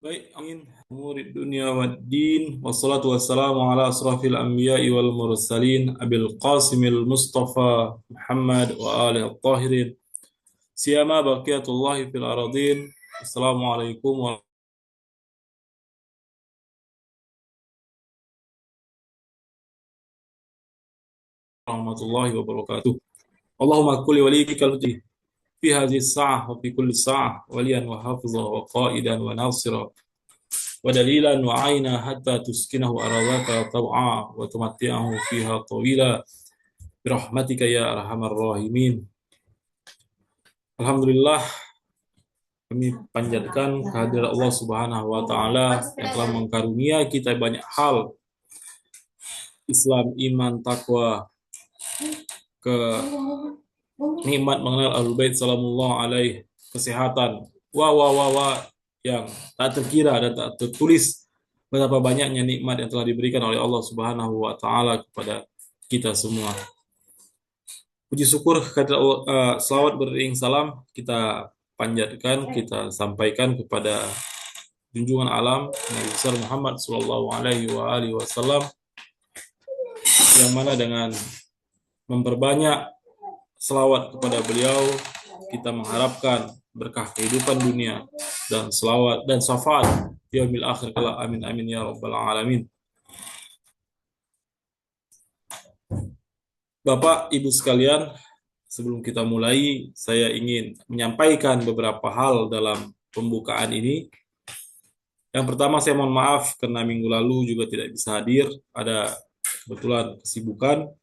Baik, amin. Murid dunia wa din. Wassalatu wassalamu ala asrafil anbiya'i wal mursalin. Abil Qasimil Mustafa Muhammad wa alihi at-tahirin. Siyama baqiyatullahi fil aradin. Assalamualaikum warahmatullahi wabarakatuh. Allahumma kulli waliyikal hudi fi hadhihi as-sa'ah wa fi kulli sa'ah waliyan wa hafizan wa qa'idan wa nasira wa dalilan wa aina hatta tuskinahu aradaka taw'a wa tumatti'ahu fiha tawila birahmatika ya arhamar rahimin. Alhamdulillah, kami panjatkan kehadirat Allah Subhanahu wa taala yang telah mengkarunia kita banyak hal: Islam, iman, takwa, ke nikmat mengenal Ahlul Bait sallallahu alaihi, kesehatan, yang tak terkira dan tak tertulis betapa banyaknya nikmat yang telah diberikan oleh Allah Subhanahu wa taala kepada kita semua. Puji syukur kehadirat Allah, selawat beriring salam kita panjatkan, kita sampaikan kepada junjungan alam Nabi besar Muhammad sallallahu alaihi wasallam, yang mana dengan memperbanyak selawat kepada beliau kita mengharapkan berkah kehidupan dunia dan selawat dan syafaat yaumil akhir kala. Amin amin ya rabbal alamin. Bapak Ibu sekalian, sebelum kita mulai saya ingin menyampaikan beberapa hal dalam pembukaan ini. Yang pertama, saya mohon maaf karena minggu lalu juga tidak bisa hadir, ada kebetulan kesibukan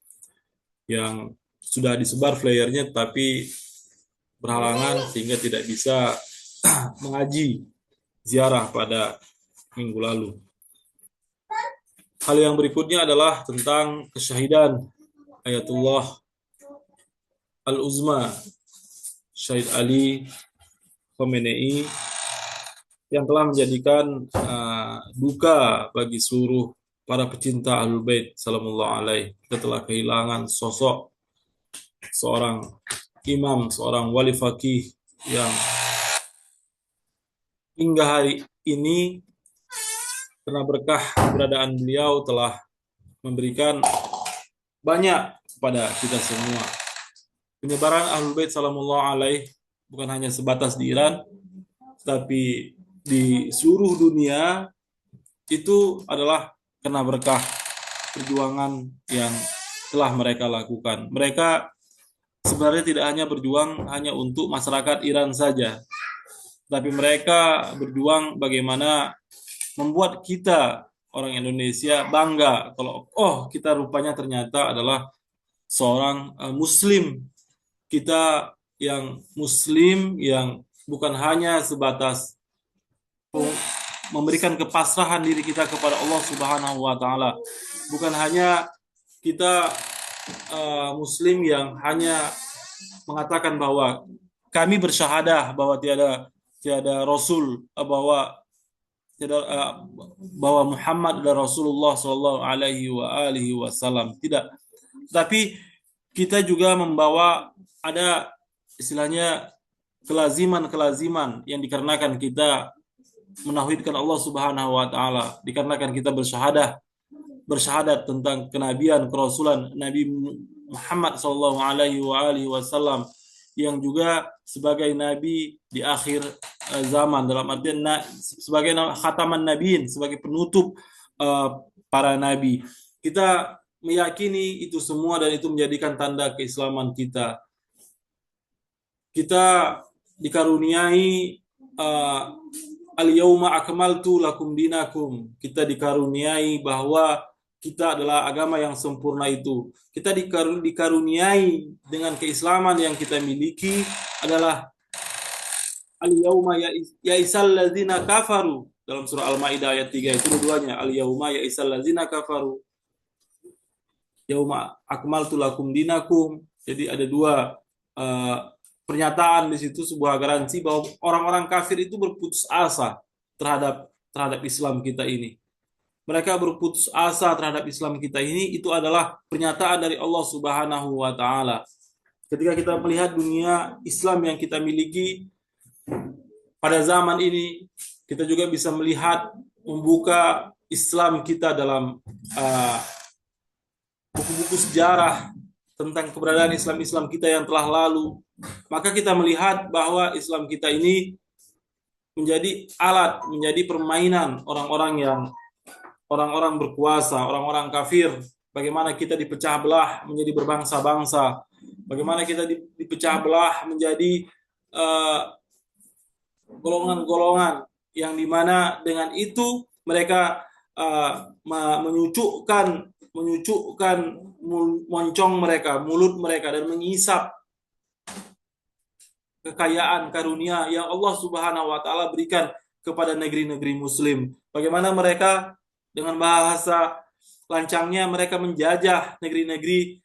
yang sudah disebar flyernya tapi berhalangan sehingga tidak bisa mengaji ziarah pada minggu lalu. Hal yang berikutnya adalah tentang kesyahidan Ayatullah Al-Uzma Syahid Ali Khamenei yang telah menjadikan duka bagi seluruh para pecinta Ahlul Bait sallallahu alaihi. Kita telah kehilangan sosok seorang imam, seorang wali faqih yang hingga hari ini karena berkah keberadaan beliau telah memberikan banyak kepada kita semua. Penyebaran Ahlul Bait sallallahu alaihi bukan hanya sebatas di Iran, tapi di seluruh dunia itu adalah karena berkah perjuangan yang telah mereka lakukan. Mereka sebenarnya tidak hanya berjuang hanya untuk masyarakat Iran saja, tapi mereka berjuang bagaimana membuat kita orang Indonesia bangga kalau kita rupanya ternyata adalah seorang muslim. Kita yang muslim yang bukan hanya sebatas memberikan kepasrahan diri kita kepada Allah Subhanahu wa taala. Bukan hanya kita muslim yang hanya mengatakan bahwa kami bersyahadah bahwa tiada rasul, bahwa Muhammad adalah Rasulullah sallallahu alaihi wasallam. Tidak. Tapi kita juga membawa ada istilahnya kelaziman yang dikarenakan kita menauhidkan Allah Subhanahu wa taala, dikarenakan kita bersyahadat tentang kenabian, kerasulan Nabi Muhammad sallallahu alaihi wasallam yang juga sebagai nabi di akhir zaman, dalam artian sebagai khataman nabiin, sebagai penutup para nabi. Kita meyakini itu semua dan itu menjadikan tanda keislaman kita. Kita dikaruniai al-yauma akmaltu lakum dinakum. Kita dikaruniai bahwa kita adalah agama yang sempurna itu. Kita dikaruniai dengan keislaman yang kita miliki adalah al-yauma ya'isal ladzina kafaru. Dalam surah Al-Maidah ayat 3 itu dua-duanya, al-yauma ya'isal ladzina kafaru, yauma akmaltu lakum dinakum. Jadi ada dua pernyataan di situ, sebuah garansi bahwa orang-orang kafir itu berputus asa terhadap Islam kita ini. Mereka berputus asa terhadap Islam kita ini, itu adalah pernyataan dari Allah Subhanahu wa taala. Ketika kita melihat dunia Islam yang kita miliki pada zaman ini, Kita juga bisa melihat, membuka Islam kita dalam buku-buku sejarah tentang keberadaan Islam-Islam kita yang telah lalu. Maka kita melihat bahwa Islam kita ini menjadi alat, menjadi permainan orang-orang berkuasa, orang-orang kafir. Bagaimana kita dipecah belah menjadi berbangsa-bangsa, bagaimana kita dipecah belah menjadi golongan-golongan yang dimana dengan itu mereka menyucukkan moncong mereka, mulut mereka, dan mengisap kekayaan karunia yang Allah Subhanahu wa taala berikan kepada negeri-negeri muslim. Bagaimana mereka dengan bahasa lancangnya mereka menjajah negeri-negeri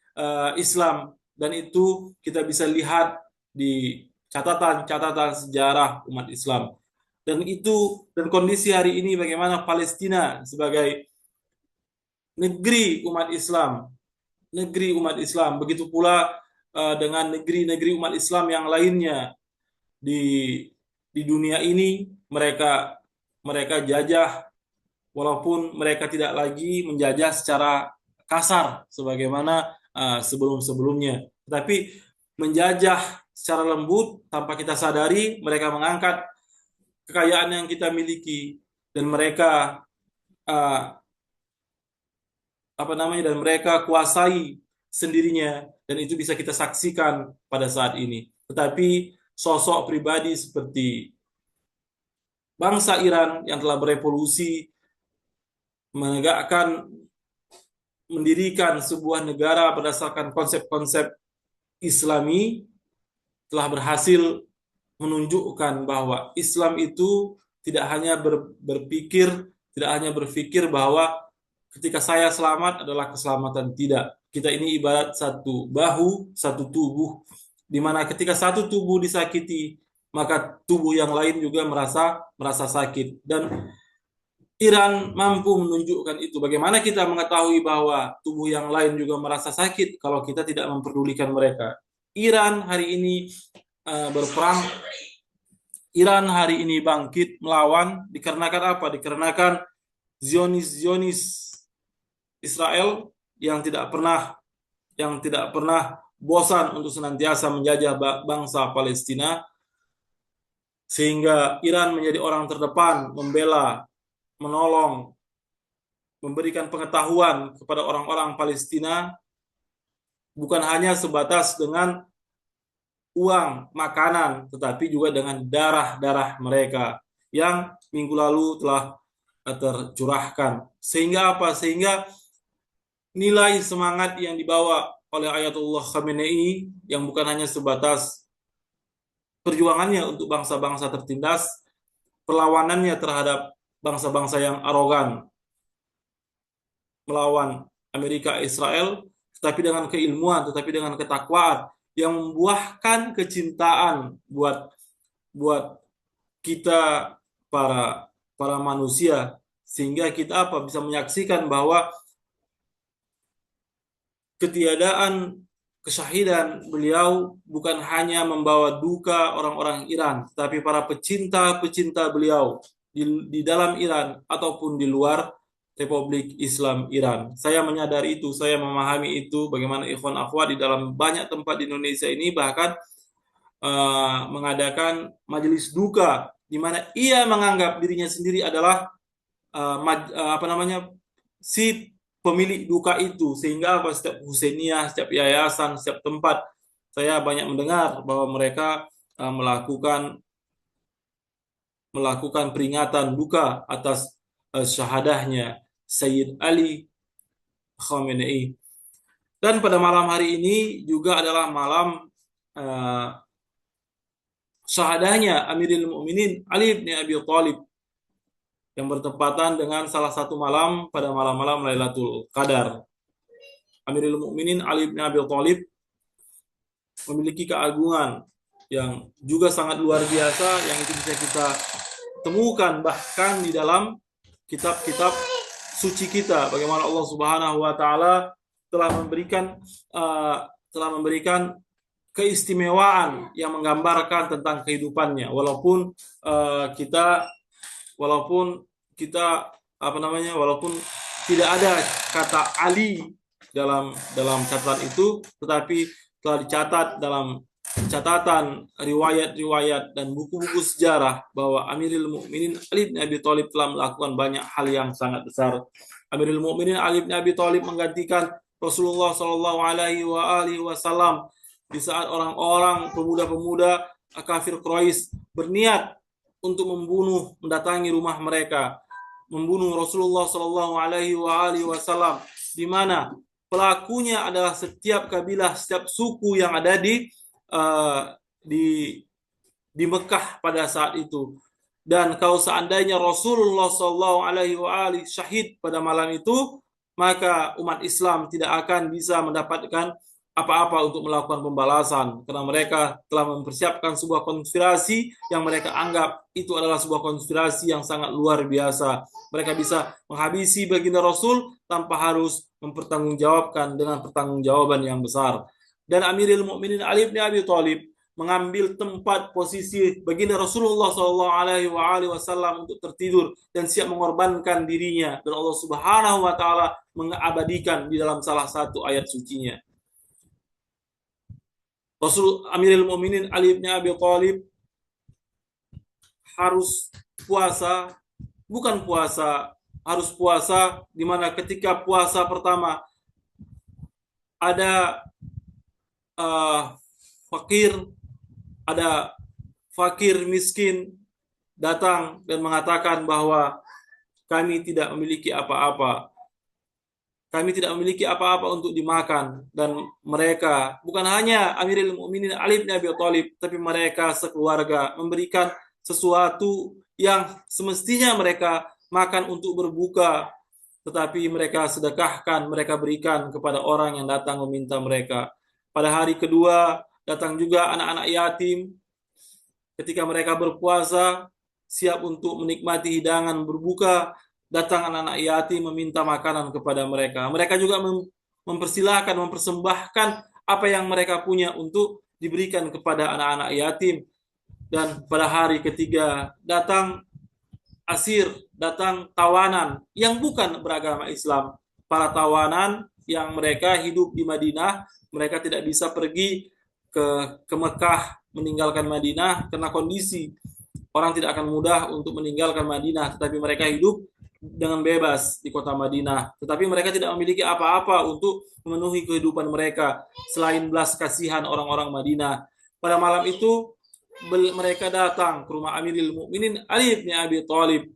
Islam, dan itu kita bisa lihat di catatan-catatan sejarah umat Islam. Dan kondisi hari ini bagaimana Palestina sebagai negeri umat Islam, begitu pula dengan negeri-negeri umat Islam yang lainnya di dunia ini, mereka jajah, walaupun mereka tidak lagi menjajah secara kasar sebagaimana sebelum-sebelumnya, tetapi menjajah secara lembut tanpa kita sadari. Mereka mengangkat kekayaan yang kita miliki, dan mereka kuasai sendirinya, dan itu bisa kita saksikan pada saat ini. Tetapi sosok pribadi seperti bangsa Iran yang telah berevolusi, mendirikan sebuah negara berdasarkan konsep-konsep Islami, telah berhasil menunjukkan bahwa Islam itu tidak hanya berpikir bahwa ketika saya selamat adalah keselamatan. Tidak. Kita ini ibarat satu bahu, satu tubuh, di mana ketika satu tubuh disakiti, maka tubuh yang lain juga merasa sakit. Dan Iran mampu menunjukkan itu. Bagaimana kita mengetahui bahwa tubuh yang lain juga merasa sakit kalau kita tidak memperdulikan mereka? Iran hari ini berperang. Iran hari ini bangkit melawan dikarenakan apa? Dikarenakan Zionis Israel yang tidak pernah bosan untuk senantiasa menjajah bangsa Palestina, sehingga Iran menjadi orang terdepan membela, menolong, memberikan pengetahuan kepada orang-orang Palestina, bukan hanya sebatas dengan uang, makanan, tetapi juga dengan darah-darah mereka yang minggu lalu telah tercurahkan. Sehingga apa? Sehingga nilai semangat yang dibawa oleh Ayatullah Khamenei yang bukan hanya sebatas perjuangannya untuk bangsa-bangsa tertindas, perlawanannya terhadap bangsa-bangsa yang arogan melawan Amerika Israel, tetapi dengan keilmuan, tetapi dengan ketakwaan yang membuahkan kecintaan buat kita para manusia, sehingga kita bisa menyaksikan bahwa ketiadaan kesyahidan beliau bukan hanya membawa duka orang-orang Iran, tetapi para pecinta beliau di dalam Iran ataupun di luar Republik Islam Iran. Saya menyadari itu, saya memahami itu, bagaimana ikhwan akhwat di dalam banyak tempat di Indonesia ini bahkan mengadakan majelis duka, di mana ia menganggap dirinya sendiri adalah si pemilik duka itu, sehingga setiap Husainiyah, setiap yayasan, setiap tempat saya banyak mendengar bahwa mereka melakukan peringatan duka atas syahadahnya Sayyid Ali Khamenei. Dan pada malam hari ini juga adalah malam syahadahnya Amirul Mukminin Ali bin Abi Thalib, yang bertepatan dengan salah satu malam pada malam-malam Lailatul Qadar. Amirul Mukminin Ali bin Abi Thalib memiliki keagungan yang juga sangat luar biasa, yang itu bisa kita temukan bahkan di dalam kitab-kitab suci kita, bagaimana Allah Subhanahu wa taala telah memberikan keistimewaan yang menggambarkan tentang kehidupannya, walaupun kita walaupun kita walaupun tidak ada kata Ali dalam catatan itu, tetapi telah dicatat dalam catatan riwayat-riwayat dan buku-buku sejarah bahwa Amirul Mukminin Ali bin Abi Thalib telah melakukan banyak hal yang sangat besar. Amirul Mukminin Ali bin Abi Thalib menggantikan Rasulullah Shallallahu Alaihi Wasallam di saat orang-orang pemuda-pemuda kafir Quraisy berniat untuk mendatangi rumah mereka, membunuh Rasulullah Shallallahu Alaihi Wasallam, di mana pelakunya adalah setiap kabilah, setiap suku yang ada di Mekah pada saat itu. Dan kalau seandainya Rasulullah Shallallahu Alaihi Wasallam syahid pada malam itu, maka umat Islam tidak akan bisa mendapatkan apa-apa untuk melakukan pembalasan, karena mereka telah mempersiapkan sebuah konspirasi yang mereka anggap itu adalah sebuah konspirasi yang sangat luar biasa. Mereka bisa menghabisi baginda Rasul tanpa harus mempertanggungjawabkan dengan pertanggungjawaban yang besar. Dan Amirul Mukminin Ali bin Abi Thalib mengambil tempat posisi baginda Rasulullah Shallallahu Alaihi Wasallam untuk tertidur dan siap mengorbankan dirinya, dan Allah Subhanahu Wa Taala mengabadikan di dalam salah satu ayat sucinya. Amirul Mukminin Ali bin Abi Thalib harus puasa, harus puasa, di mana ketika puasa pertama ada fakir miskin datang dan mengatakan bahwa kami tidak memiliki apa-apa. Kami tidak memiliki apa-apa untuk dimakan, dan mereka, bukan hanya Amirul Mukminin Ali bin Abi Thalib, tapi mereka sekeluarga memberikan sesuatu yang semestinya mereka makan untuk berbuka, tetapi mereka sedekahkan, mereka berikan kepada orang yang datang meminta mereka. Pada hari kedua datang juga anak-anak yatim. Ketika mereka berpuasa, siap untuk menikmati hidangan berbuka, datang anak-anak yatim meminta makanan kepada mereka. Mereka juga mempersilahkan, mempersembahkan apa yang mereka punya untuk diberikan kepada anak-anak yatim. Dan pada hari ketiga datang datang tawanan yang bukan beragama Islam. Para tawanan yang mereka hidup di Madinah, mereka tidak bisa pergi ke Mekah, meninggalkan Madinah karena kondisi. Orang tidak akan mudah untuk meninggalkan Madinah, tetapi mereka hidup dengan bebas di kota Madinah. Tetapi mereka tidak memiliki apa-apa untuk memenuhi kehidupan mereka selain belas kasihan orang-orang Madinah. Pada malam itu mereka datang ke rumah Amirul Mukminin Ali bin Abi Thalib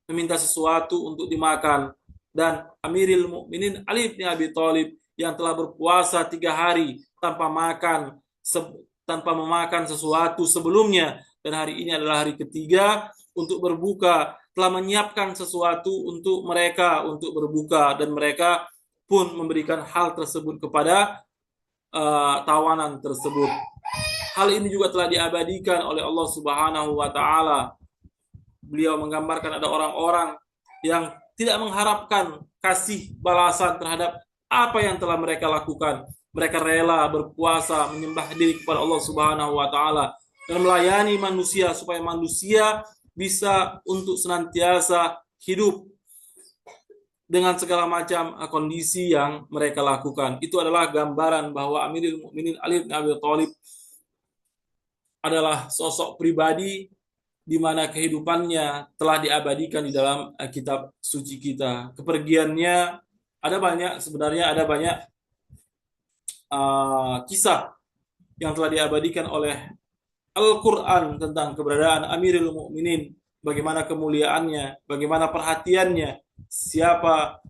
meminta sesuatu untuk dimakan, dan Amirul Mukminin Ali bin Abi Thalib yang telah berpuasa 3 hari tanpa memakan sesuatu sebelumnya, dan hari ini adalah hari ketiga untuk berbuka, telah menyiapkan sesuatu untuk mereka untuk berbuka, dan mereka pun memberikan hal tersebut kepada tawanan tersebut. Hal ini juga telah diabadikan oleh Allah Subhanahu Wa Taala. Beliau menggambarkan ada orang-orang yang tidak mengharapkan kasih balasan terhadap apa yang telah mereka lakukan. Mereka rela berpuasa, menyembah diri kepada Allah Subhanahu Wa Taala dan melayani manusia supaya manusia bisa untuk senantiasa hidup dengan segala macam kondisi yang mereka lakukan. Itu adalah gambaran bahwa Amirul Mukminin Ali bin Abi Thalib adalah sosok pribadi di mana kehidupannya telah diabadikan di dalam kitab suci kita. Kepergiannya ada banyak kisah yang telah diabadikan oleh Al-Quran tentang keberadaan Amirul Mukminin, bagaimana kemuliaannya, bagaimana perhatiannya, siapa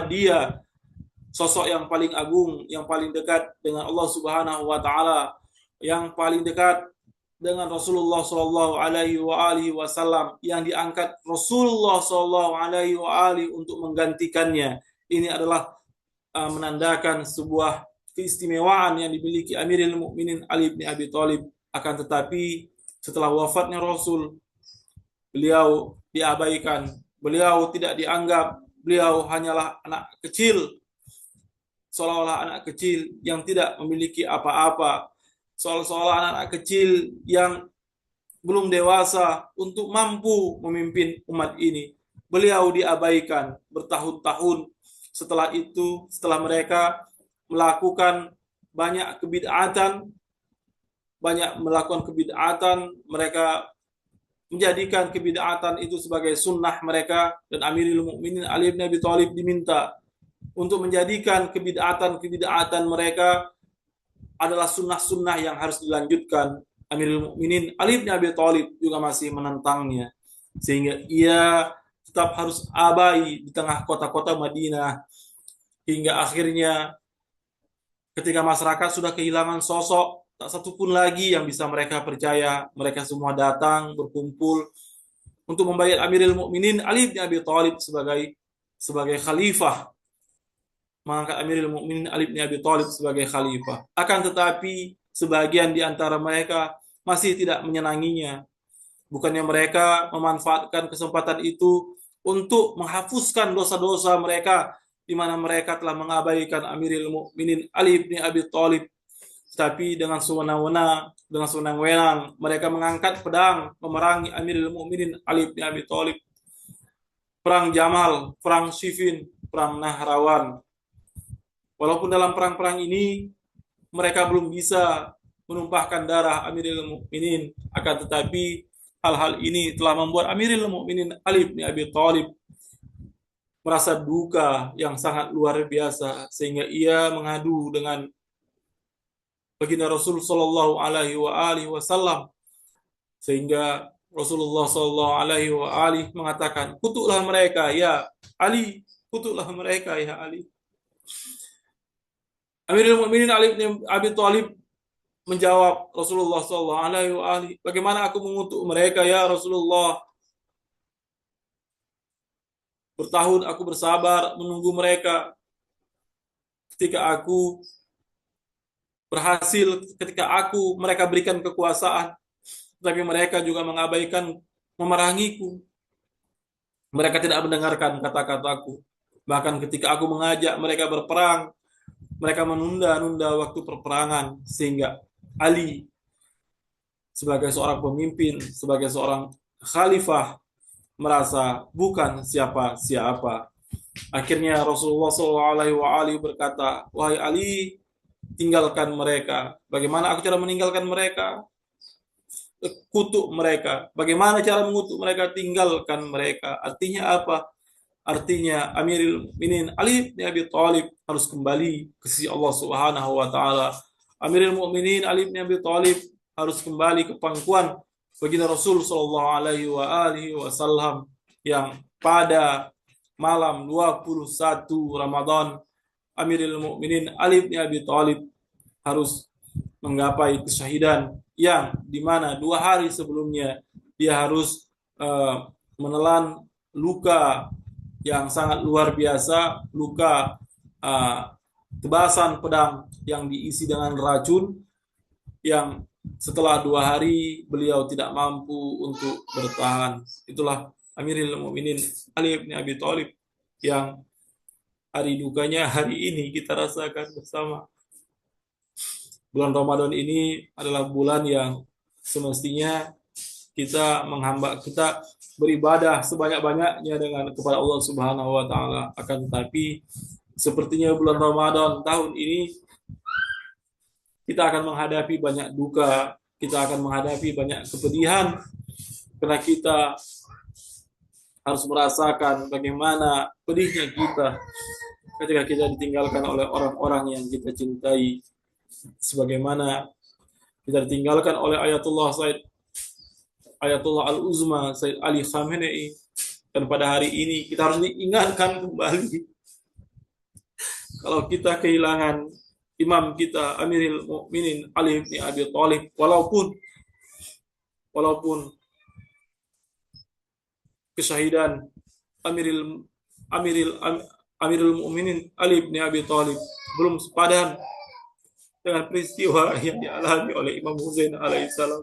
dia, sosok yang paling agung, yang paling dekat dengan Allah Subhanahu Wa Taala, yang paling dekat dengan Rasulullah Shallallahu Alaihi Wasallam, yang diangkat Rasulullah Shallallahu Alaihi untuk menggantikannya. Ini adalah menandakan sebuah keistimewaan yang dimiliki Amirul Mukminin Ali bin Abi Thalib. Akan tetapi setelah wafatnya Rasul, beliau diabaikan, beliau tidak dianggap, beliau hanyalah anak kecil, seolah-olah anak kecil yang tidak memiliki apa-apa, seolah-olah anak kecil yang belum dewasa untuk mampu memimpin umat ini. Beliau diabaikan bertahun-tahun. Setelah itu, setelah mereka melakukan banyak kebid'atan, mereka menjadikan kebid'atan itu sebagai sunnah mereka, dan Amirul Mukminin Ali bin Abi Thalib diminta untuk menjadikan kebid'atan mereka adalah sunnah-sunnah yang harus dilanjutkan. Amirul Mukminin Ali bin Abi Thalib juga masih menentangnya, sehingga ia tetap harus abai di tengah kota-kota Madinah, hingga akhirnya ketika masyarakat sudah kehilangan sosok, tak satu pun lagi yang bisa mereka percaya. Mereka semua datang berkumpul untuk membayar Amirul Mukminin Ali bin Abi Thalib sebagai khalifah, mengangkat Amirul Mukminin Ali bin Abi Thalib sebagai khalifah. Akan tetapi sebagian di antara mereka masih tidak menyenanginya. Bukannya mereka memanfaatkan kesempatan itu untuk menghapuskan dosa-dosa mereka, di mana mereka telah mengabaikan Amirul Mukminin Ali bin Abi Thalib, tapi dengan sewenang-wenang mereka mengangkat pedang memerangi Amirul Mukminin Ali bin Abi Thalib. Perang Jamal, perang Siffin, perang Nahrawan. Walaupun dalam perang-perang ini mereka belum bisa menumpahkan darah Amirul Mukminin, akan tetapi hal-hal ini telah membuat Amirul Mukminin Ali bin Abi Thalib merasa duka yang sangat luar biasa, sehingga ia mengadu dengan baginda Rasul Shallallahu Alaihi Wasallam, sehingga Rasulullah Shallallahu Alaihi mengatakan, kutuklah mereka ya Ali, kutuklah mereka ya Ali. Amirul Mukminin Ali bin Abi Thalib menjawab Rasulullah Shallallahu Alaihi, bagaimana aku mengutuk mereka ya Rasulullah? Bertahun aku bersabar menunggu mereka. Ketika mereka berikan kekuasaan, tapi mereka juga mengabaikan memerangiku. Mereka tidak mendengarkan kata-kataku. Bahkan ketika aku mengajak mereka berperang, mereka menunda-nunda waktu perperangan, sehingga Ali sebagai seorang pemimpin, sebagai seorang khalifah, merasa bukan siapa-siapa. Akhirnya Rasulullah SAW berkata, wahai Ali, tinggalkan mereka. Bagaimana aku cara meninggalkan mereka? Kutuk mereka. Bagaimana cara mengutuk mereka? Tinggalkan mereka. Artinya apa? Artinya Amirul Mukminin Ali bin Abi Thalib harus kembali ke sisi Allah Subhanahu wa taala. Amirul Mukminin Ali bin Abi Thalib harus kembali ke pangkuan baginda Rasul sallallahu alaihi wasallam, yang pada malam 21 Ramadan Amirul Mukminin Ali bin Abi Thalib harus menggapai kesyahidan, yang dimana 2 hari sebelumnya dia harus menelan luka yang sangat luar biasa, luka tebasan pedang yang diisi dengan racun, yang setelah 2 hari beliau tidak mampu untuk bertahan. Itulah Amirul Mukminin Ali bin Abi Thalib yang hari dukanya hari ini kita rasakan bersama. Bulan Ramadan ini adalah bulan yang semestinya kita beribadah sebanyak-banyaknya kepada Allah Subhanahu wa taala. Akan tetapi sepertinya bulan Ramadan tahun ini kita akan menghadapi banyak duka, kita akan menghadapi banyak kepedihan, karena kita harus merasakan bagaimana pedihnya kita ketika kita ditinggalkan oleh orang-orang yang kita cintai, sebagaimana kita ditinggalkan oleh Ayatullah Al-Uzma Sayyid Ali Khamenei. Dan pada hari ini kita harus diingatkan kembali kalau kita kehilangan imam kita Amirul Mukminin Ali bin Abi Thalib, walaupun kesyahidan Amirul Mukminin Ali bin Abi Thalib belum sepadan dengan peristiwa yang dialami oleh Imam Husain alaihissalam.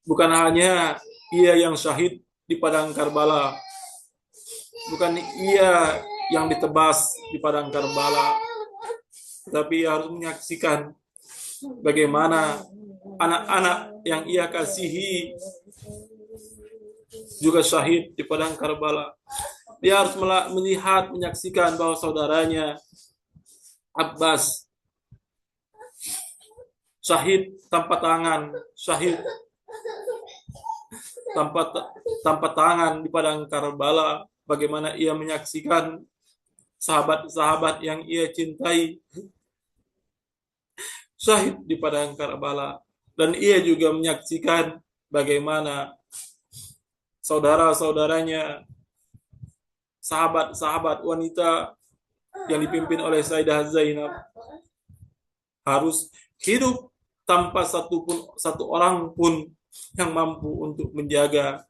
Bukan hanya ia yang syahid di padang Karbala, bukan ia yang ditebas di padang Karbala, tetapi ia harus menyaksikan bagaimana anak-anak yang ia kasihi juga syahid di padang Karbala. Dia harus melihat, menyaksikan bahwa saudaranya Abbas syahid tanpa tangan, syahid tanpa tangan di padang Karbala. Bagaimana ia menyaksikan sahabat-sahabat yang ia cintai syahid di padang Karbala, dan ia juga menyaksikan bagaimana saudara-saudaranya, sahabat-sahabat wanita yang dipimpin oleh Sayyidah Zainab harus hidup tanpa satu orang pun yang mampu untuk menjaga,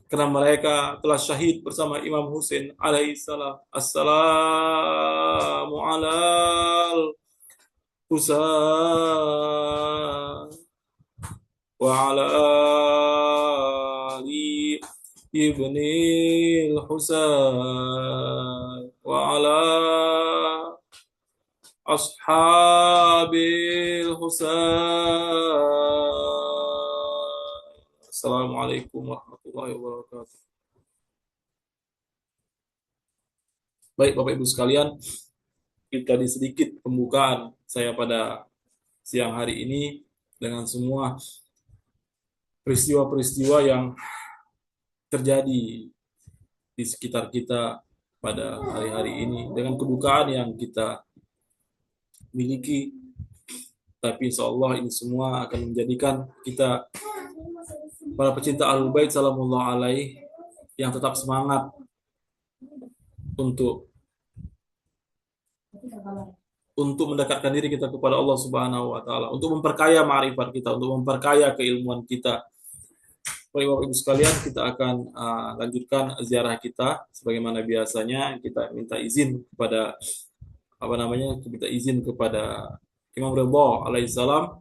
karena mereka telah syahid bersama Imam Husain alaihissalam. Assalamu alal Husain wa ala ali ibnil Husain wa ala ashabil Husain. Assalamualaikum warahmatullahi wabarakatuh. Baik Bapak Ibu sekalian, kita di sedikit pembukaan saya pada siang hari ini dengan semua peristiwa-peristiwa yang terjadi di sekitar kita pada hari-hari ini, dengan kedukaan yang kita miliki. Tapi insya Allah ini semua akan menjadikan kita, para pecinta Ahlul Bait salamullah alaih, yang tetap semangat untuk mendekatkan diri kita kepada Allah Subhanahu wa taala, untuk memperkaya ma'rifat kita, untuk memperkaya keilmuan kita. Bapak Ibu sekalian, kita akan lanjutkan ziarah kita sebagaimana biasanya. Kita minta izin kepada Imam Ridha alaihissalam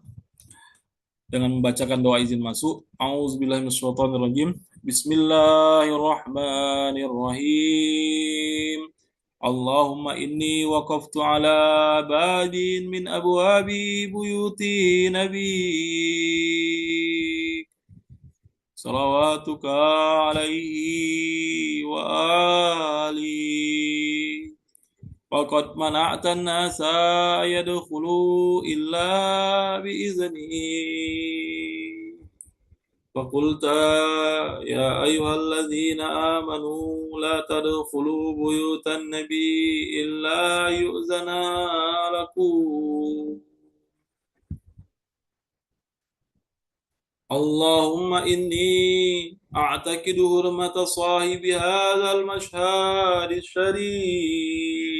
dengan membacakan doa izin masuk. A'udzubillahi minasyaitonirrajim. Bismillahirrahmanirrahim. Allahumma inni waqaftu ala badin min abwabi buyuti nabi salawatuka alaihi wa alihi waqad mana'tan nasa yadkhulu illa bi'izni فقلت يا أيها الذين آمنوا لا تدخلوا بيوت النبي إلا يؤذن لكم اللهم إني أعتقد حرمة صاحب هذا المشهد الشريف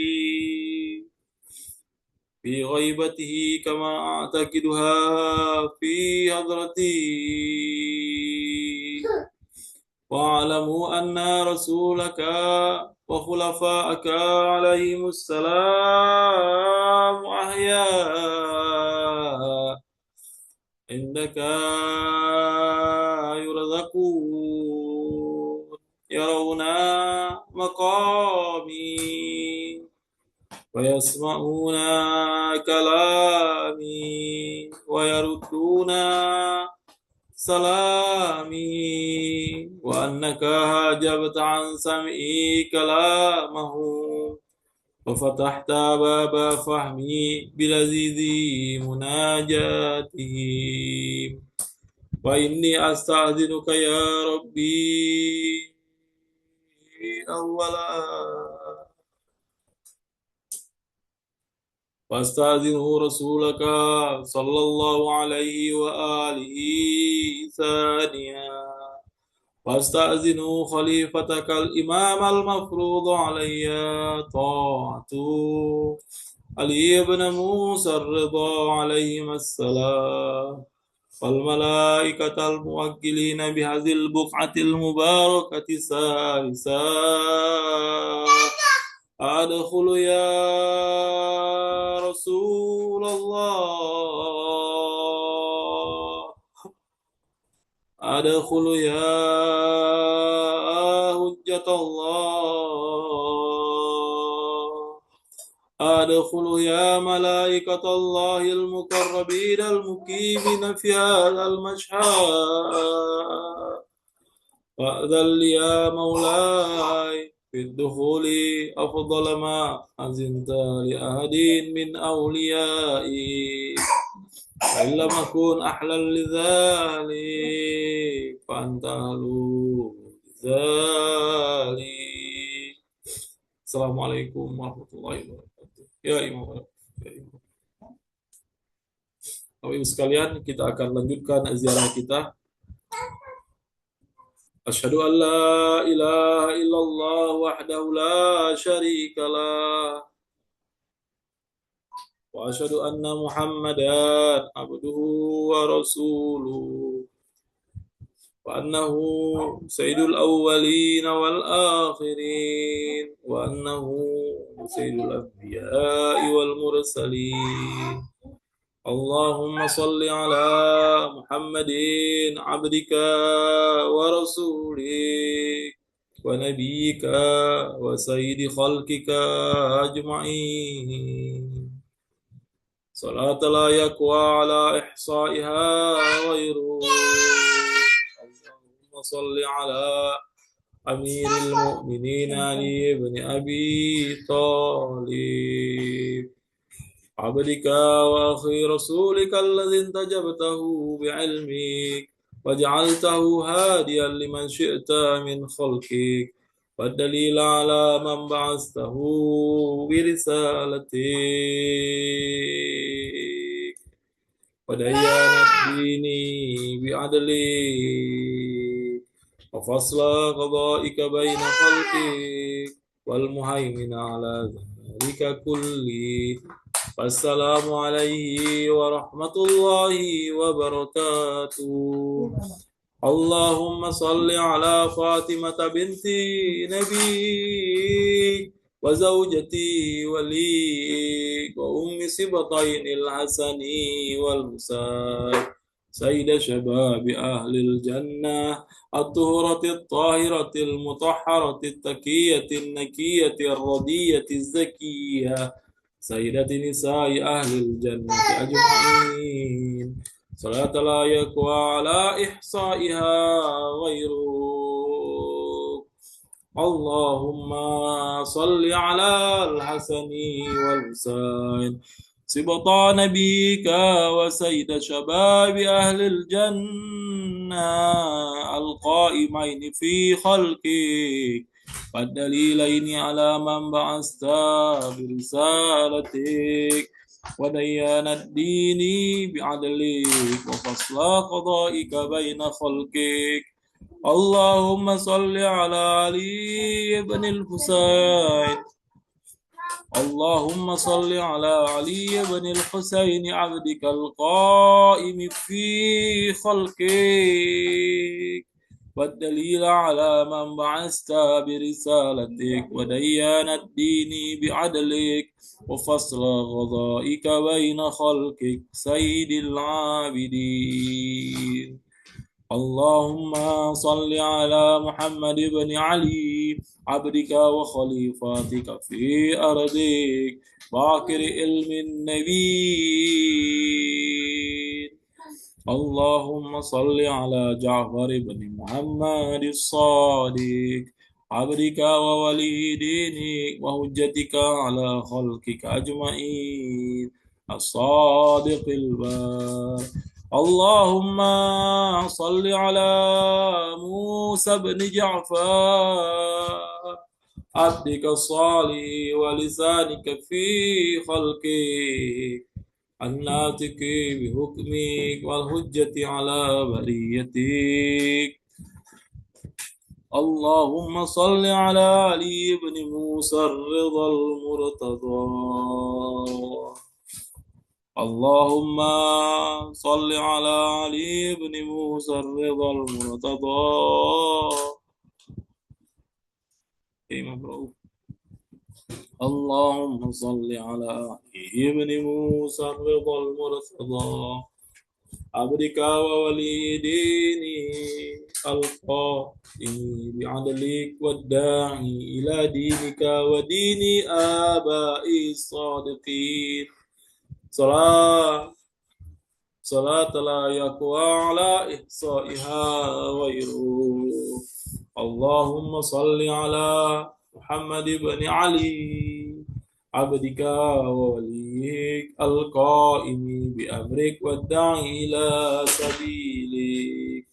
في غيبته كما أعتقدها في حضرتي واعلموا أن رسولك وخلفاءك عليهم السلام أحياء عندك يرزقون يرون مقامي ويسمعون كلامي ويردون سلامي وأنك هاجبت عن سمعي كلامه وفتحت باب فهمي بلذيذ مناجاته وإني أستأذنك يا ربي أولا واستأذنه رسولك صلى الله عليه وآله ثانيا واستأذنه خليفتك الإمام المفروض علي طاعته علي بن موسى الرضا عليهما السلام والملائكة الموكلين بهذه البقعة المباركة سالسا أدخل يا رسول الله أدخل يا حجة الله ادخلوا يا ملائكة الله المقربين المقيمين في هذا المشهد فأذن لي يا مولاي في الدخول أفضل ما أذنت لأحد من أوليائي فإن لم أكن أحلا لذلك فأنت أهل لذلك. Assalamualaikum warahmatullahi wabarakatuh. Ya Imam. Ya Imam. Bapak Ibu sekalian, kita akan lanjutkan ziarah kita. Asyhadu an la ilaha illallah wahdahu la syarika lah wa asyhadu anna Muhammadan abduhu wa rasuluh wa annahu sayyidul awwalin wal akhirin wa annahu sayyidul anbiya'i wal mursalin. Allahumma salli ala Muhammadin abdika wa rasulik wa nabiyyika wa sayyidi khalqika ajma'in. Salat la yakwa ala ihsa'iha ghairu. Allahumma salli ala amiril mu'minin Ali ibn Abi Talib عبدك وأخي رسولك الذي انتجبته بعلمك وجعلته هاديا لمن شئت من خلقك والدليل على من بعثته برسالتك وديان الدين بعدلك وفصل قضائك بين خلقك والمهيمن على ذلك كله. Wassalamu alaihi warahmatullahi wabarakatuh. Allahumma salli ala Fatimah binti Nabi wa zawjati wali wa ummi sibatainil hasani wal musad sayyidah shababi ahlil jannah at-tuhurati at-tahirati al-mutahharati at-taqiyati an-nakiyati ar-radiyati az-zakiyah Sayyidati nisa'i ahlil jannati ajma'in. Salat la yakwa ala ihsa'iha ghairu. Allahumma salli ala al-hasani wal-husain sibata nabika wa sayyida shababi ahlil jannah al-qa'imaini fi khalqik والدليلين على من بعثت برسالتك وديان الدين بعدلك وفصل قضائك بين خلقك. اللهم صل على علي بن الحسين. اللهم صل على علي بن الحسين عبدك القائم في خلقك والدليل على من بعثت برسالتك وديان الدين بعدلك وفصل قضائك بين خلقك سيد العابدين. اللهم صل على محمد بن علي عبدك وخليفتك في أرضك باكر علم النبي. اللهم صل على جعفر بن محمد الصادق عبدك وولي دينك وهجتك على خلقك أجمعين الصادق البار. اللهم صل على موسى بن جعفر عبدك الصالح ولسانك في خلقك الناطق بحكمك والحجة على بريتك. اللهم صل على علي بن موسى الرضا المرتضى. اللهم صل على علي بن موسى الرضا المرتضى. اللهم صل على علي بن موسى الرضا المرتضى. عبدك وولي ديني القائم بعدلك والداعي إلى دينك ودين آبائي الصادقين صلاة لا يقوى على إحصائها غيره. اللهم صل على محمد بن علي عبدك ووليك القائم بأمرك والداعي إلى سبيلك.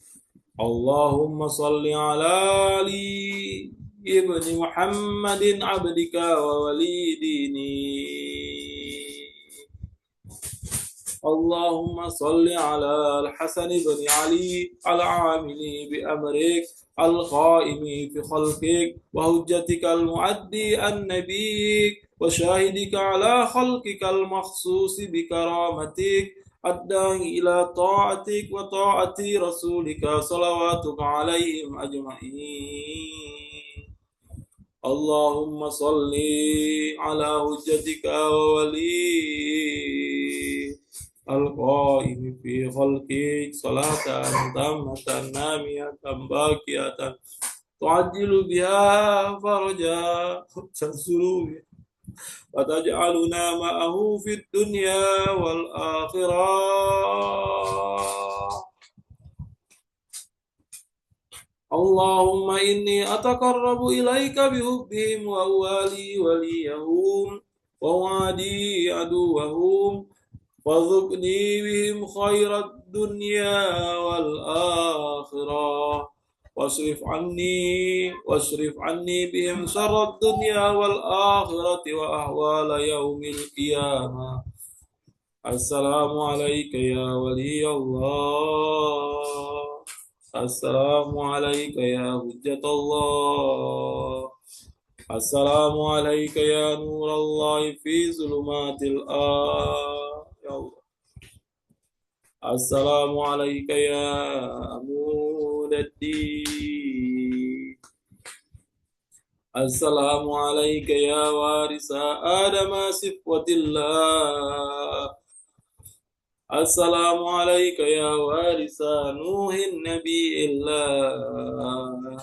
اللهم صل على علي ابن محمد عبدك وولي ديني. اللهم صل على الحسن بن علي العامل بأمرك القائم في خلقك وهجتك المؤدي النبيك وشاهدك على خلقك المخصوص بكرامتك الداعي إلى طاعتك وطاعة رسولك صلواتك عليهم أجمعين. اللهم صل على حجتك وولي القائم في خلقك صلاة تامة نامية باقية تعجل بها فرجا تنصر وتجعلنا معه في الدنيا والآخرة. اللهم إني أتقرب إليك بحبهم وأوالي وليهم ووادي عدوهم وارزقني بهم خير الدنيا والآخرة واصرف عني بهم شر الدنيا والآخرة وأهوال يوم القيامة. السلام عليك يا ولي الله. السلام عليك يا حجة الله. السلام عليك يا نور الله في ظلمات الآخرة. السلام عليك يا أمون الدين. السلام عليك يا وارث آدم صفوة الله. السلام عليك يا وارث نوح النبي الله.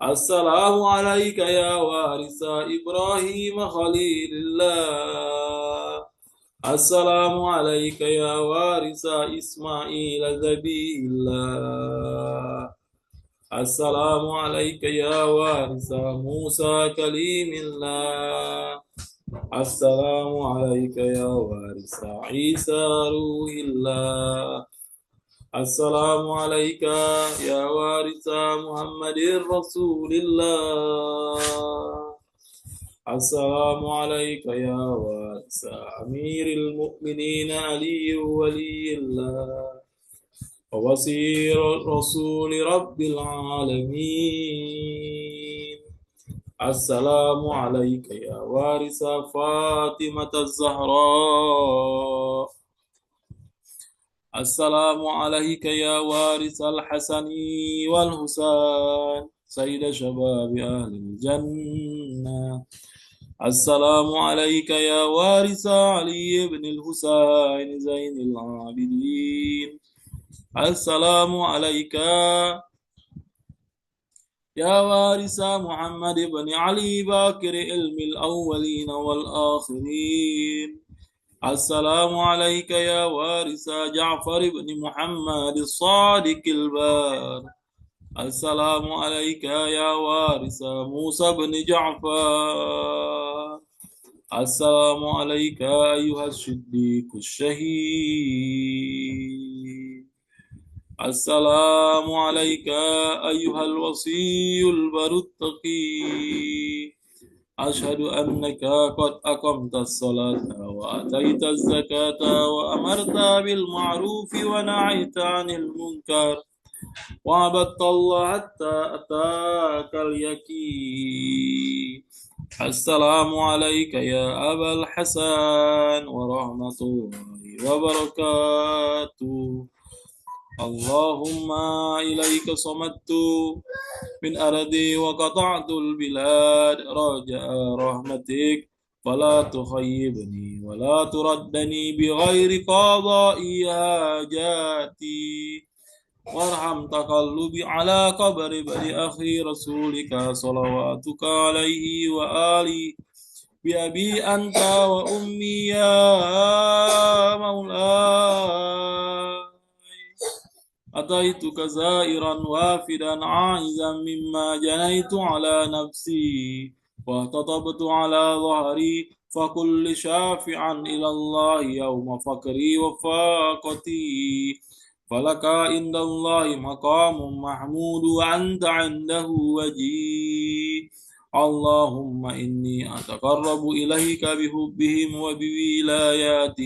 السلام عليك يا وارث إبراهيم خليل الله. السلام عليك يا وارث إسماعيل ذبي الله. السلام عليك يا وارث موسى كليم الله. السلام عليك يا وارث عيسى روح الله. السلام عليك يا وارث محمد رسول الله. السلام عليك يا وارث أمير المؤمنين علي ولي الله ووزير رسول رب العالمين. السلام عليك يا وارث فاطمة الزهراء. السلام عليك يا وارث الحسن والحسين سيد شباب أهل الجنة. السلام عليك يا وارث علي بن الحسين زين العابدين. السلام عليك يا وارث محمد بن علي باكر علم الأولين والآخرين. السلام عليك يا وارث جعفر بن محمد الصادق البار. السلام عليك يا وارث موسى بن جعفر. السلام عليك أيها الصديق الشهيد. السلام عليك أيها الوصي البر التقي. أشهد أنك قد أقمت الصلاة وأتيت الزكاة وأمرت بالمعروف ونهيت عن المنكر وعبدت الله حتى أتاك اليقين. السلام عليك يا أبا الحسن ورحمة الله وبركاته. اللهم إليك صمدت من أرضي وقطعت البلاد رجاء رحمتك فلا تخيبني ولا تردني بغير قضاء حاجاتي وارحم تقلبي على قبر ابن أخي رسولك صلواتك عليه وآله بأبي أنت وأمي يا مولاي أتيتك زائرا وافدا عائزا مما جنيت على نفسي واحتطبت على ظهري فكل شافعا إلى الله يوم فقري وفاقتي فلك عند الله مقام محمود وأنت عنده وجيه اللهم إني أتقرب إليك بحبهم وبولاياتهم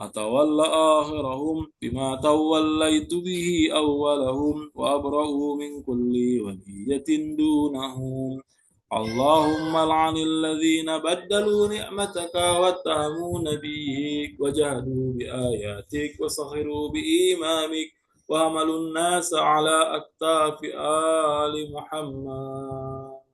أتولى آخرهم بما توليت به أولهم وأبرأ من كل ولية دونهم اللهم لعن الذين بدلوا نعمتك واتهموا نبيك وجهدوا بآياتك وسخروا بإمامك وحملوا الناس على أكتاف آل محمد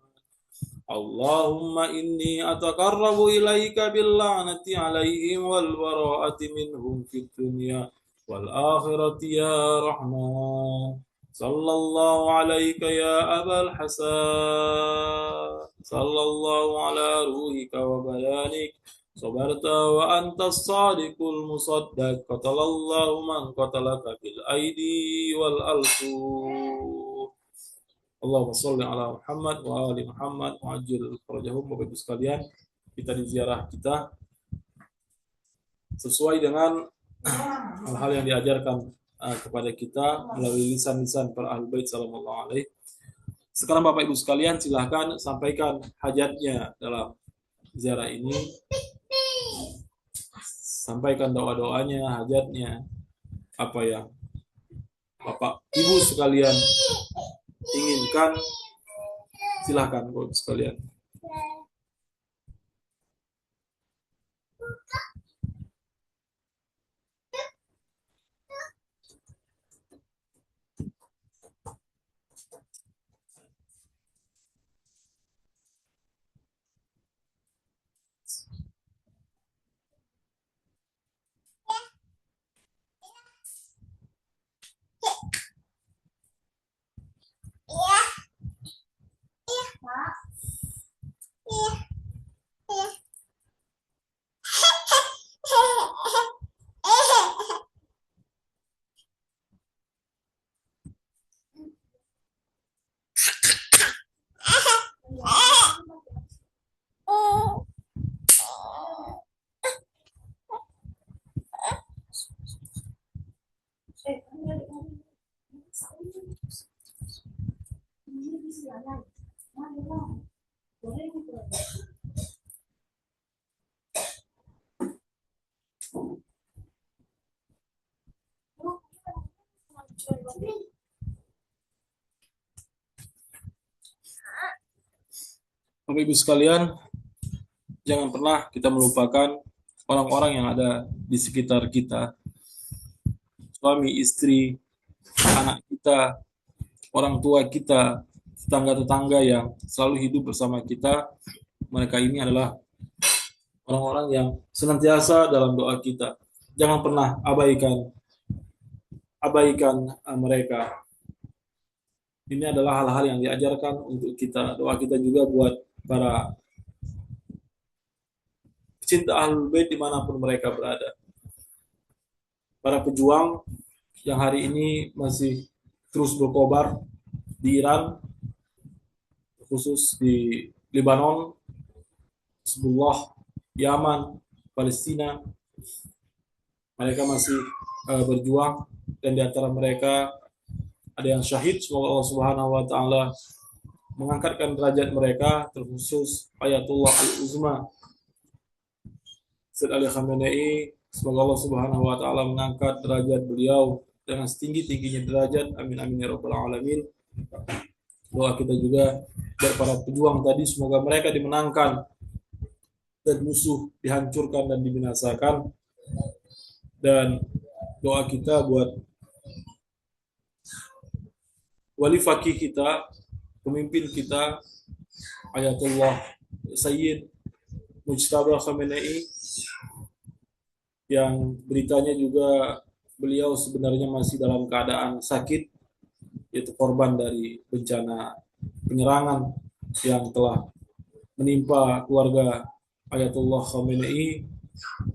اللهم إني أتقرب إليك باللعنة عليهم والبراءة منهم في الدنيا والآخرة يا رحمن صلى الله عليك يا أبا الحسن صلى الله على روحك وبيانك صبرت وأنت الصادق المصدق قتل الله من قتلك بالأيدي والألسن Allahumma sholli ala Muhammad wa ali Muhammad wa ajil farajahum. Bapak Ibu sekalian, kita di ziarah kita sesuai dengan hal-hal yang diajarkan kepada kita melalui lisan-lisan para ahli bait sallallahu alaihi. Sekarang Bapak Ibu sekalian silahkan sampaikan hajatnya dalam ziarah ini. Sampaikan doa-doanya, hajatnya, apa ya Bapak Ibu sekalian inginkan, silahkan Bapak sekalian. Bapak Ibu sekalian, jangan pernah kita melupakan orang-orang yang ada di sekitar kita, suami, istri, anak kita, orang tua kita, tetangga-tetangga yang selalu hidup bersama kita. Mereka ini adalah orang-orang yang senantiasa dalam doa kita. Jangan pernah abaikan mereka. Ini adalah hal-hal yang diajarkan untuk kita. Doa kita juga buat para pecinta Ahlul Bait dimanapun mereka berada. Para pejuang yang hari ini masih terus berkobar di Iran, khusus di Lebanon, Hizbullah, Yaman, Palestina. Mereka masih berjuang, dan di antara mereka ada yang syahid. Semoga Allah Subhanahu wa taala mengangkatkan derajat mereka, terkhusus Ayatullah Al-Uzma Sayyid Ali Khamenei. Semoga Allah Subhanahu wa taala mengangkat derajat beliau dengan setinggi-tingginya derajat. Amin amin ya rabbal alamin. Doa kita juga buat para pejuang tadi, semoga mereka dimenangkan dan musuh dihancurkan dan dibinasakan. Dan doa kita buat wali fakih kita, pemimpin kita, Ayatullah Sayyid Mujtaba Khamenei, yang beritanya juga beliau sebenarnya masih dalam keadaan sakit, yaitu korban dari bencana penyerangan yang telah menimpa keluarga Ayatullah Khamenei,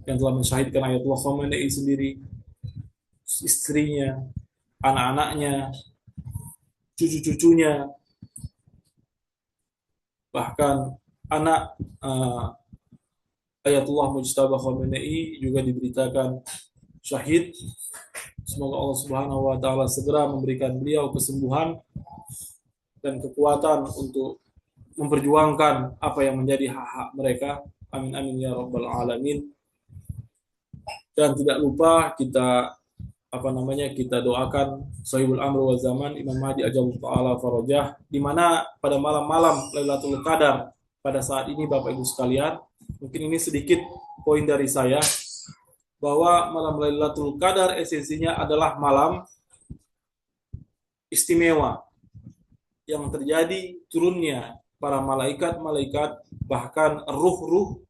yang telah mensyahidkan Ayatullah Khamenei sendiri, istrinya, anak-anaknya, cucu-cucunya, bahkan anak Ayatullah Mujtaba Khamenei juga diberitakan syahid. Semoga Allah Subhanahu wa taala segera memberikan beliau kesembuhan dan kekuatan untuk memperjuangkan apa yang menjadi hak-hak mereka. Amin amin ya rabbal alamin. Dan tidak lupa kita kita doakan Sahibul Amr wa Zaman Imam Mahdi Ajallahu Ta'ala Farajah, di mana pada malam-malam Lailatul Qadar pada saat ini, Bapak Ibu sekalian, mungkin ini sedikit poin dari saya, bahwa malam Lailatul Qadar esensinya adalah malam istimewa yang terjadi turunnya para malaikat-malaikat, bahkan ruh-ruh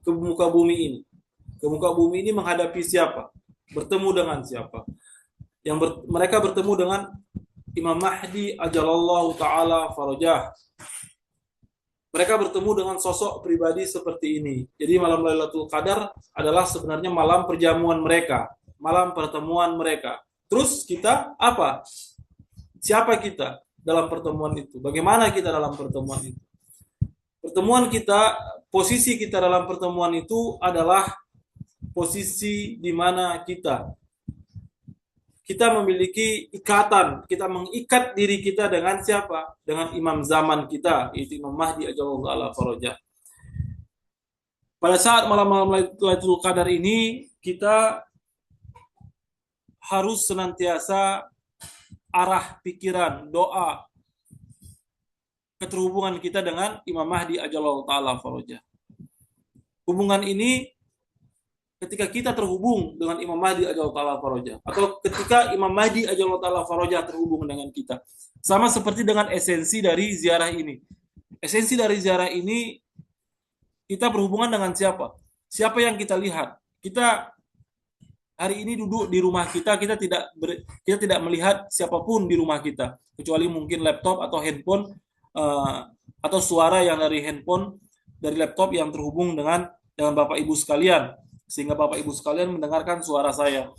ke muka bumi ini. Ke muka bumi ini menghadapi siapa? Bertemu dengan siapa? Mereka bertemu dengan Imam Mahdi Ajallallahu Ta'ala Farajah. Mereka bertemu dengan sosok pribadi seperti ini. Jadi malam Lailatul Qadar adalah sebenarnya malam perjamuan mereka, malam pertemuan mereka. Terus kita apa? Siapa kita dalam pertemuan itu? Bagaimana kita dalam pertemuan itu? Pertemuan kita, posisi kita dalam pertemuan itu adalah posisi di mana kita memiliki ikatan, kita mengikat diri kita dengan siapa? Dengan imam zaman kita, yaitu Imam Mahdi Ajallahu Ta'ala Farajah. Pada saat malam-malam Lailatul Qadar ini, kita harus senantiasa arah pikiran, doa, keterhubungan kita dengan Imam Mahdi Ajallahu Ta'ala Farajah. Hubungan ini ketika kita terhubung dengan Imam Mahdi Ajallahu Ta'ala Farajah, atau ketika Imam Mahdi Ajallahu Ta'ala Farajah terhubung dengan kita, sama seperti dengan esensi dari ziarah ini. Esensi dari ziarah ini, kita berhubungan dengan siapa? Siapa yang kita lihat? Kita hari ini duduk di rumah kita, kita tidak melihat siapapun di rumah kita, kecuali mungkin laptop atau handphone, atau suara yang dari handphone, dari laptop yang terhubung dengan Bapak Ibu sekalian, sehingga Bapak Ibu sekalian mendengarkan suara saya.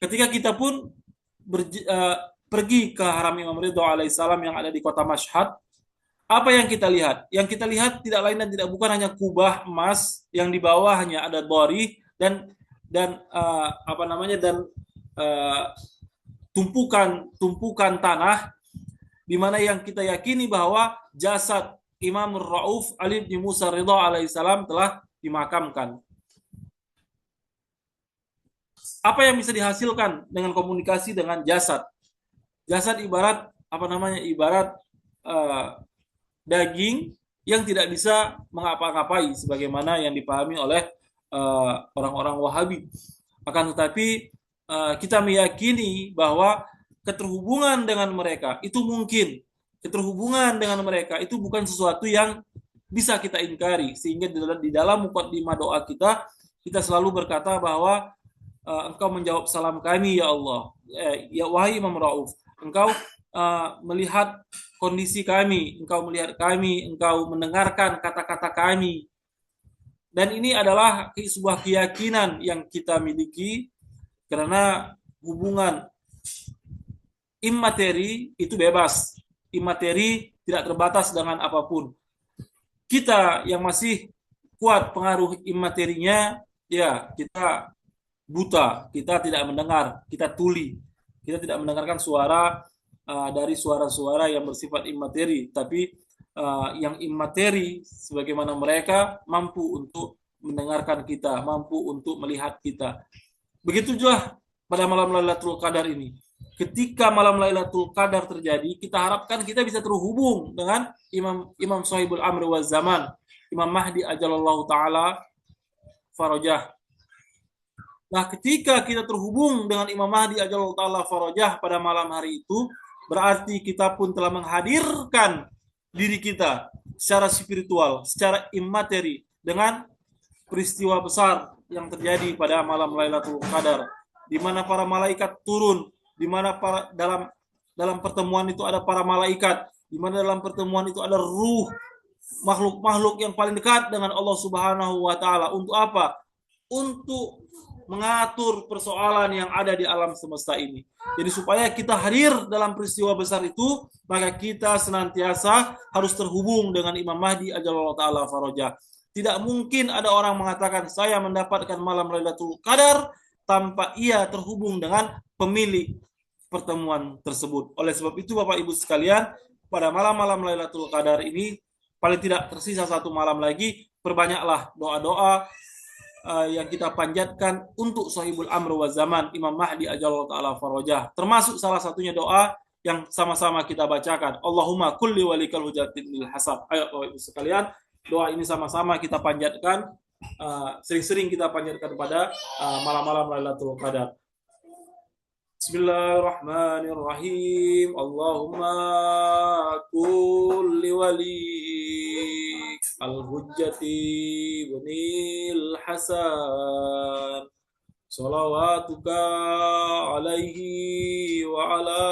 Ketika kita pun pergi ke Haram Imam Ridha alaihissalam yang ada di kota Mashhad, apa yang kita lihat? Yang kita lihat tidak lain dan tidak bukan hanya kubah emas yang di bawahnya ada dhari dan tumpukan tanah, di mana yang kita yakini bahwa jasad Imam Rauf Ali bin Musa Ridha alaihissalam telah dimakamkan. Apa yang bisa dihasilkan dengan komunikasi dengan jasad? Jasad ibarat ibarat daging yang tidak bisa mengapa-ngapai, sebagaimana yang dipahami oleh orang-orang Wahabi. Akan tetapi kita meyakini bahwa keterhubungan dengan mereka itu mungkin. Keterhubungan dengan mereka itu bukan sesuatu yang bisa kita ingkari, sehingga di dalam muqaddimah doa kita selalu berkata bahwa Engkau menjawab salam kami ya Allah, ya wahai Imam Rauf, Engkau melihat kondisi kami, Engkau melihat kami, Engkau mendengarkan kata-kata kami. Dan ini adalah sebuah keyakinan yang kita miliki, karena hubungan immateri itu bebas, immateri tidak terbatas dengan apapun. Kita yang masih kuat pengaruh immaterinya, ya kita buta, kita tidak mendengar, kita tuli, kita tidak mendengarkan suara dari suara-suara yang bersifat immateri, tapi yang immateri sebagaimana mereka mampu untuk mendengarkan kita, mampu untuk melihat kita. Begitu juga pada malam Lailatul Qadar ini. Ketika malam Lailatul Qadar terjadi, kita harapkan kita bisa terhubung dengan Imam Sahibul Amr wa Zaman, Imam Mahdi Ajallallahu Ta'ala Farajah. Nah, ketika kita terhubung dengan Imam Mahdi Ajallahu Ta'ala Farajah pada malam hari itu, berarti kita pun telah menghadirkan diri kita secara spiritual, secara imateri dengan peristiwa besar yang terjadi pada malam Lailatul Qadar, di mana para malaikat turun, di mana dalam dalam pertemuan itu ada para malaikat, di mana dalam pertemuan itu ada ruh makhluk-makhluk yang paling dekat dengan Allah Subhanahu wa taala. Untuk apa? Untuk mengatur persoalan yang ada di alam semesta ini. Jadi supaya kita hadir dalam peristiwa besar itu, maka kita senantiasa harus terhubung dengan Imam Mahdi ajallahu taala farajah. Tidak mungkin ada orang mengatakan saya mendapatkan malam Lailatul Qadar tanpa ia terhubung dengan pemilik pertemuan tersebut. Oleh sebab itu Bapak Ibu sekalian, pada malam-malam Lailatul Qadar ini paling tidak tersisa satu malam lagi, perbanyaklah doa-doa yang kita panjatkan untuk sahibul amr wa zaman Imam Mahdi ajallahu taala farajah. Termasuk salah satunya doa yang sama-sama kita bacakan. Allahumma kulli walikal hujatin lil hasab. Ayo Bapak Ibu sekalian, doa ini sama-sama kita panjatkan, sering-sering kita panjatkan pada malam-malam Lailatul Qadar. Bismillahirrahmanirrahim. Allahumma kulli wali al-hujjati bunil hasan salawatuka alaihi wa ala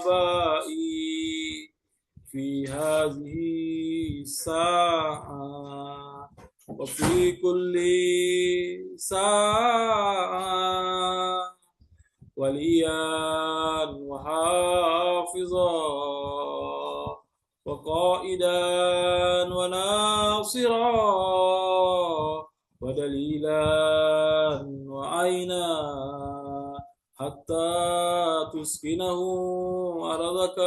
abai fi hadhihi sa'ah wa fi kulli sa'ah waliyan wa hafizah وقائدا وناصرا ودليلا وعينا حتى تسكنه أرضك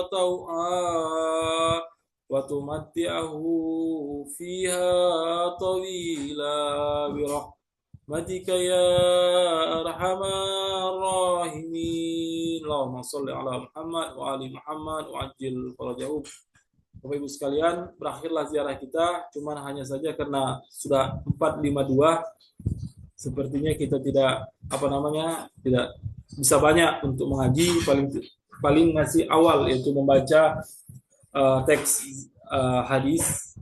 طوعا وتمتعه فيها طويلا برحمتك يا أرحم الراحمين. Allahumma sholli ala Muhammad wa ali Muhammad wa ajil farajahum. Bapak Ibu sekalian, berakhirlah ziarah kita, cuman hanya saja karena sudah 4:52 sepertinya kita tidak tidak bisa banyak untuk mengaji, paling ngasih awal yaitu membaca teks hadis.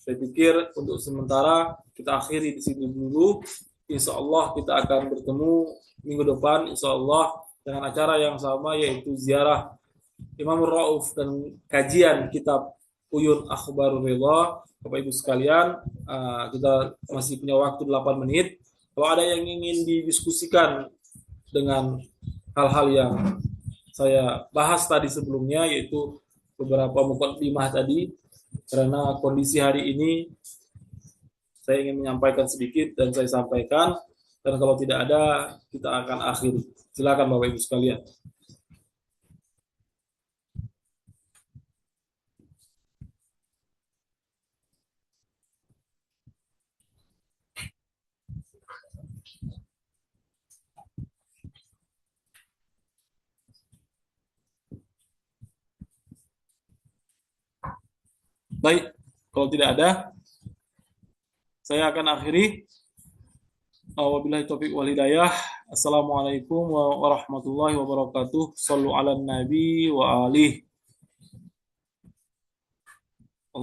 Saya pikir untuk sementara kita akhiri di sini dulu. Insya Allah kita akan bertemu minggu depan insya Allah dengan acara yang sama, yaitu ziarah Imam Rauf dan kajian kitab Uyun Akhbarur Ridha. Bapak Ibu sekalian, kita masih punya waktu 8 menit. Kalau ada yang ingin didiskusikan dengan hal-hal yang saya bahas tadi sebelumnya, yaitu beberapa muqaddimah tadi, karena kondisi hari ini saya ingin menyampaikan sedikit dan saya sampaikan, dan kalau tidak ada kita akan akhiri. Silakan Bapak Ibu sekalian. Baik, kalau tidak ada, saya akan akhiri. Wabillahi taufiq wal hidayah. Assalamualaikum warahmatullahi wabarakatuh. Shallu ala nabi wa alihi.